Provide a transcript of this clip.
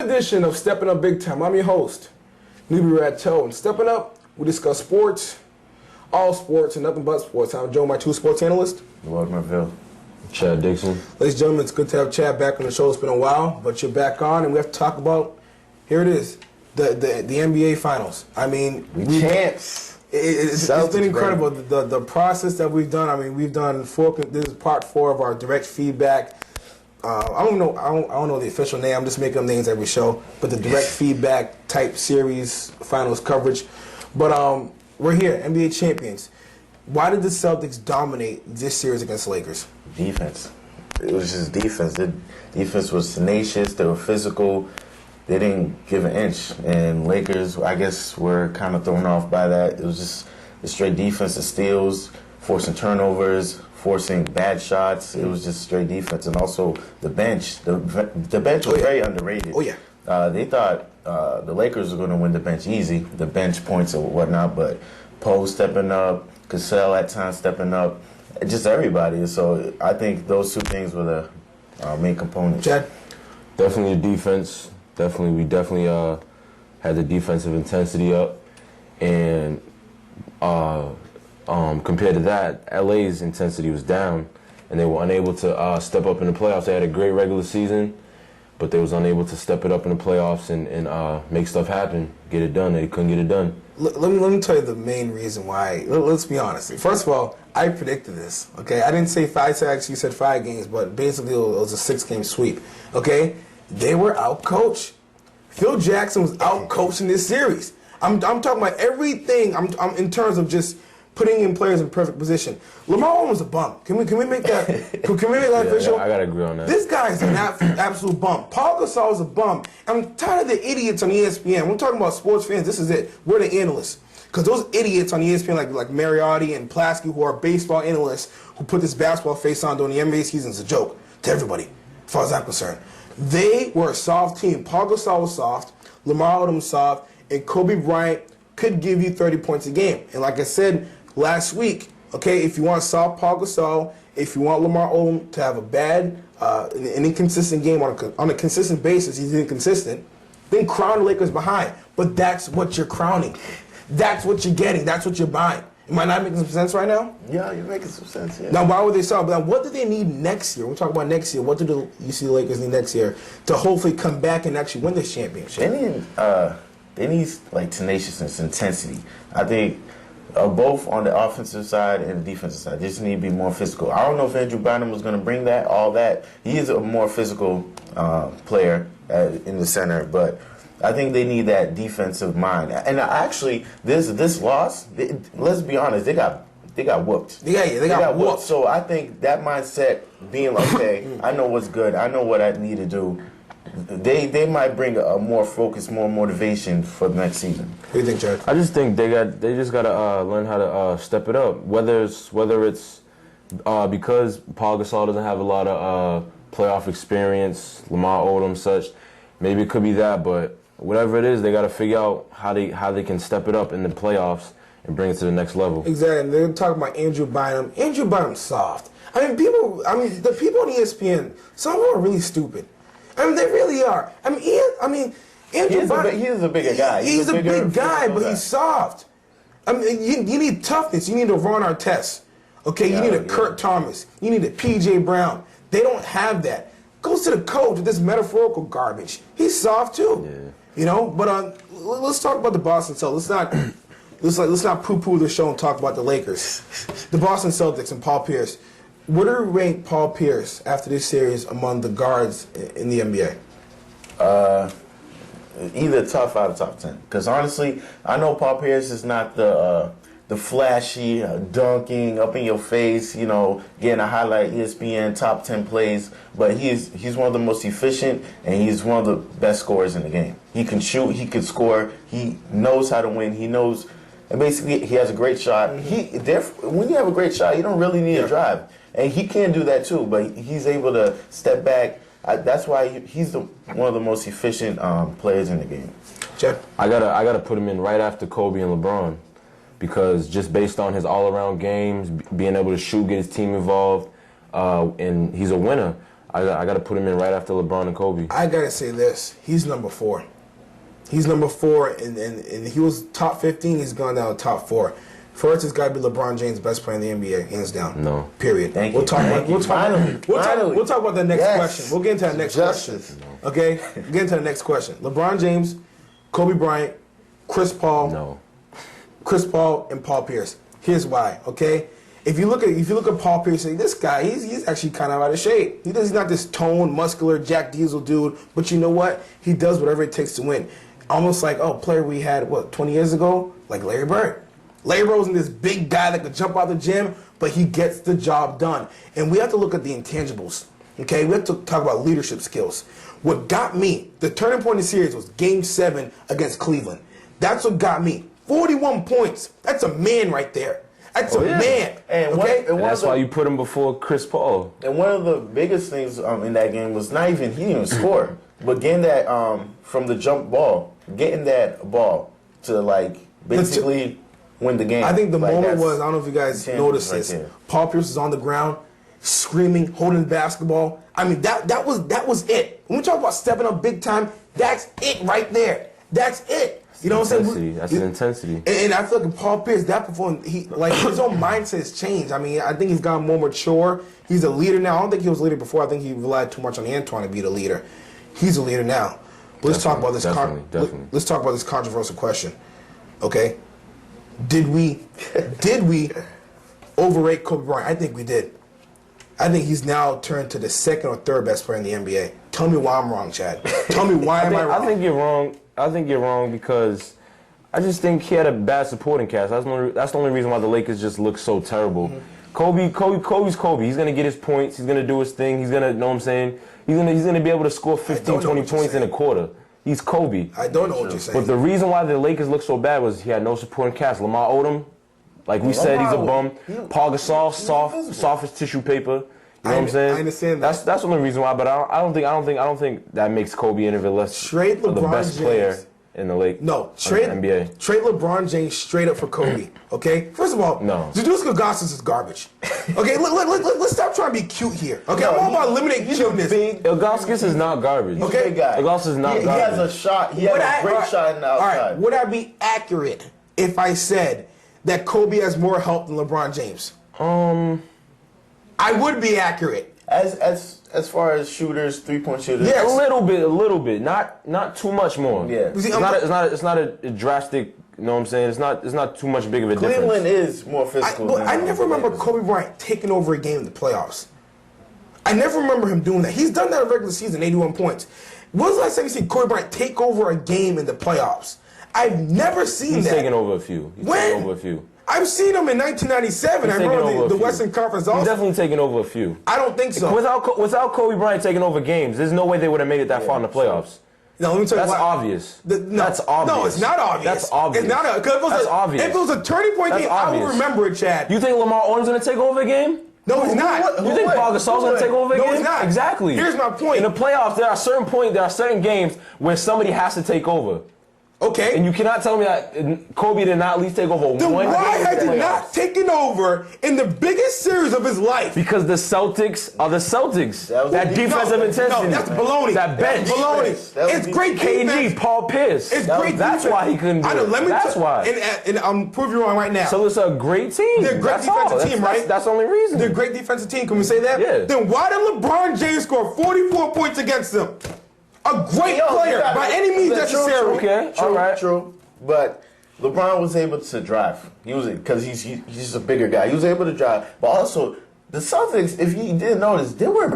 Edition of Steppin' Up Big Time. I'm your host, Newbie Ratto. And Steppin' Up, we discuss sports, all sports, and nothing but sports. I'm joined by two sports analysts. Lord Marville. Chad Dixon. Ladies and gentlemen, it's good to have Chad back on the show. It's been a while, but you're back on, and we have to talk about, here it is, the NBA Finals. I mean, we champs. It's been incredible. The process that we've done. I mean, we've done this is part 4 of our direct feedback. I don't know the official name. I'm just making up names every show. But the direct feedback type series finals coverage. But we're here, NBA champions. Why did the Celtics dominate this series against the Lakers? Defense. It was just defense. The defense was tenacious. They were physical. They didn't give an inch. And Lakers, I guess, were kind of thrown off by that. It was just the straight defense, the steals, forcing turnovers, forcing bad shots. It was just straight defense. And also the bench. The bench was very underrated. Oh, yeah. They thought the Lakers were going to win the bench easy, the bench points and whatnot, but Poe stepping up, Cassell at times stepping up, just everybody. So I think those two things were the main components. Chad? Definitely the defense. We definitely had the defensive intensity up. And compared to that, LA's intensity was down, and they were unable to step up in the playoffs. They had a great regular season, but they was unable to step it up in the playoffs and make stuff happen, get it done. They couldn't get it done. Let me tell you the main reason why. Let's be honest. First of all, I predicted this. Okay, I didn't say 5. I actually said 5 games, but basically it was a 6-game sweep. Okay, they were out-coached. Phil Jackson was out-coached in this series. I'm talking about everything. I'm in terms of just putting in players in perfect position. Lamar Odom was a bum. Can we make that? Can we make that official? I gotta agree on that. This guy is an absolute bum. Paul Gasol is a bum. I'm tired of the idiots on ESPN. We're talking about sports fans. This is it. We're the analysts. Because those idiots on ESPN, like Mariotti and Plasky, who are baseball analysts, who put this basketball face on during the NBA season, is a joke to everybody, as far as I'm concerned. They were a soft team. Paul Gasol was soft, Lamar Odom was soft, and Kobe Bryant could give you 30 points a game. And like I said last week, okay, if you want soft Paul Gasol, if you want Lamar Odom to have a bad, an inconsistent game on a consistent basis, he's inconsistent, then crown the Lakers behind. But that's what you're crowning. That's what you're getting. That's what you're buying. Am I not making some sense right now? Yeah, you're making some sense, yeah. Now, why would they sell? But now, what do they need next year? We're talking about next year. What do you see the Lakers need next year to hopefully come back and actually win this championship? They need like tenaciousness, intensity. I think both on the offensive side and the defensive side. They just need to be more physical. I don't know if Andrew Bynum was going to bring all that. He is a more physical player in the center, but I think they need that defensive mind. And actually, this loss, let's be honest, they got whooped. They got whooped. So I think that mindset, being like, okay, I know what's good, I know what I need to do. They might bring a more focus, more motivation for the next season. What do you think, Jared? I just think they just gotta learn how to step it up. Whether it's because Paul Gasol doesn't have a lot of playoff experience, Lamar Odom such, maybe it could be that. But whatever it is, they gotta figure out how they can step it up in the playoffs and bring it to the next level. Exactly. They're talking about Andrew Bynum. Andrew Bynum's soft. The people on ESPN, some of them are really stupid. They really are. Andrew Bynum, he's a bigger guy. He's a big guy, but he's soft. You need toughness. You need a Ron Artest. Okay, you need a Kurt Thomas. You need a P.J. Brown. They don't have that. Goes to the coach with this metaphorical garbage. He's soft too. Yeah. You know. But let's talk about the Boston Celtics. Let's not poo-poo the show and talk about the Lakers. The Boston Celtics and Paul Pierce. Where do you rank Paul Pierce after this series among the guards in the NBA? Either top 5 or top 10. Because honestly, I know Paul Pierce is not the flashy, dunking, up in your face, getting a highlight ESPN top 10 plays. But he's one of the most efficient, and he's one of the best scorers in the game. He can shoot, he can score, he knows how to win, he knows, and basically he has a great shot. When you have a great shot, you don't really need a drive. And he can do that too, but he's able to step back. That's why he's one of the most efficient players in the game. Jeff? I gotta put him in right after Kobe and LeBron, because just based on his all-around games, being able to shoot, get his team involved, and he's a winner. I got to put him in right after LeBron and Kobe. I gotta say this: he's number 4. He's number 4, and he was top 15. He's gone down to top 4. First, it's got to be LeBron James, best player in the NBA, hands down. No. Period. Thank We'll you. talk about. We'll talk about the next Yes. question. We'll get into that next Justice. question. Okay, get into the next question. LeBron James, Kobe Bryant, Chris Paul. No. Chris Paul and Paul Pierce. Here's why. Okay, if you look at Paul Pierce, say this guy, he's actually kind of out of shape. He's not this toned, muscular Jack Diesel dude, but you know what? He does whatever it takes to win. Almost like player we had 20 years ago, like Larry Bird. Larry Bird wasn't this big guy that could jump out the gym, but he gets the job done. And we have to look at the intangibles. Okay, we have to talk about leadership skills. What got me, the turning point in the series was Game 7 against Cleveland. That's what got me. 41 points. That's a man right there. That's a man. And okay? And that's why you put him before Chris Paul. And one of the biggest things in that game was not even he didn't even score, but getting that from the jump ball, getting that ball to basically win the game. I think the moment that's was, I don't know if you guys noticed right this. there. Paul Pierce was on the ground, screaming, holding the basketball. I mean, that was it. When we talk about stepping up big time, that's it right there. That's it. You know what I'm saying? That's an intensity. And I feel like Paul Pierce, that performance, his own mindset has changed. I mean, I think he's gotten more mature. He's a leader now. I don't think he was a leader before. I think he relied too much on Antoine to be the leader. He's a leader now. Let's talk about this. Definitely. Let's talk about this controversial question. Okay, did we overrate Kobe Bryant? I think we did. I think he's now turned to the second or third best player in the NBA. Tell me why I'm wrong, Chad. Tell me why am I wrong? I think you're wrong. I think you're wrong because I just think he had a bad supporting cast. That's the only reason why the Lakers just look so terrible. Kobe's Kobe. He's gonna get his points. He's gonna do his thing. He's gonna, know what I'm saying? He's gonna be able to score 15, 20 points in a quarter. He's Kobe. I don't know what you're saying. But the reason why the Lakers look so bad was he had no supporting cast. Lamar Odom, like we said, he's a bum. Paul Gasol, soft as tissue paper. You know what I'm saying? I understand that. That's the only reason why. But I don't think that makes Kobe any of the less Trade of the LeBron best James. player in the league. No, trade NBA. Trade LeBron James straight up for Kobe. Okay, first of all, No. Zeus Gagossis is garbage. Okay, let's stop trying to be cute here. Okay, I'm all about eliminating cuteness. Ilgauskas is not garbage. Okay. Big guy. Ilgauskas is not He garbage. has a shot. He has a great shot in the All outside. right, would I be accurate if I said that Kobe has more help than LeBron James? I would be accurate. As far as shooters, 3-point shooters. Yes. A little bit, not too much more. Yeah. See, It's not a drastic. You know what I'm saying? It's not too much big of a Cleveland difference. is more physical. I never remember Kobe Bryant taking over a game in the playoffs. I never remember him doing that. He's done that in regular season, 81 points. When was the last time you see Kobe Bryant take over a game in the playoffs? I've never seen He's that. taken over a few. He's When? taken over a few. I've seen him in 1997. He's I taken over remember a the few. Western Conference He's also. definitely taken over a few. I don't think so. Without Kobe Bryant taking over games, there's no way they would have made it that far in the playoffs. No, let me tell you That's why. obvious. No, That's obvious. No, it's not obvious. That's obvious. It's not. That's obvious. If it was a turning point That's game, I obvious. would remember it, Chad. You think Lamar Odom's going to take over a game? No, he's not. You think Paul Gasol's going to take over a No, game? he's not. Exactly. Here's my point. In the playoffs, there are certain games where somebody has to take over. Okay. And you cannot tell me that Kobe did not at least take over Then one why game has in the he playoffs? not taken over in the biggest series of his life? Because the Celtics are the Celtics. That defensive intensity. No, that's baloney. That bench. That's baloney. That was It's great defense. KG, Paul Pierce. It's great That's defense. why he couldn't do I know, it. let me That's why. And I'm proving you wrong right now. So it's a great team. They're a great That's all. defensive team, right? That's the only reason. They're a great defensive team. Can we say that? Yeah. Then why did LeBron James score 44 points against them? A great player by any means necessary. Okay, True, all right. True. But LeBron was able to drive. Because he's just a bigger guy. He was able to drive. But also, the Celtics, if you didn't notice, they were